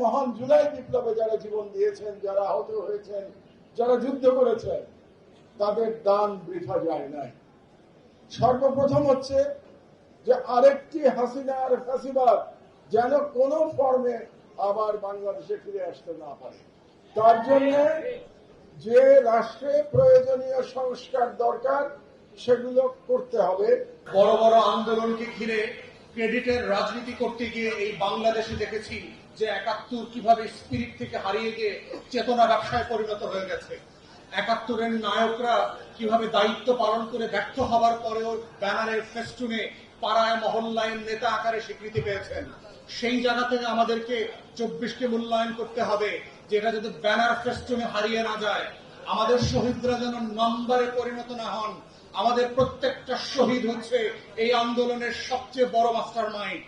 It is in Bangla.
মহান জুলাই বিপ্লবে যারা জীবন দিয়েছেন, যারা আহত হয়েছেন, যারা যুদ্ধ করেছেন, তাদের দান বৃথা যায় নাই। সর্বপ্রথম হচ্ছে যে আরেকটি হাসিনার ফ্যাসিবাদ যেন কোন ফর্মে আবার বাংলাদেশে ফিরে আসতে না পারে। তার জন্য যে রাষ্ট্রে প্রয়োজনীয় সংস্কার দরকার সেগুলো করতে হবে। বড় বড় আন্দোলনকে ঘিরে ক্রেডিটের রাজনীতি করতে গিয়ে এই বাংলাদেশে দেখেছি যে ৭১ কিভাবে স্পিরিট থেকে হারিয়ে গিয়ে চেতনা ব্যবসায় পরিণত হয়ে গেছে। ৭১-এর নায়করা কিভাবে দায়িত্ব পালন করে ব্যর্থ হবার পরেও ব্যানারের ফেস্টুনে পাড়ায় মহল্লায় নেতা আকারে স্বীকৃতি পেয়েছেন। সেই জায়গা থেকে আমাদেরকে ২৪কে মূল্যায়ন করতে হবে, যেটা যদি ব্যানার ফেস্টুনে হারিয়ে না যায়। আমাদের শহীদরা যেন নম্বরে পরিণত না হন। আমাদের প্রত্যেকটা শহীদ হচ্ছে এই আন্দোলনের সবচেয়ে বড় মাস্টার মাইন্ড।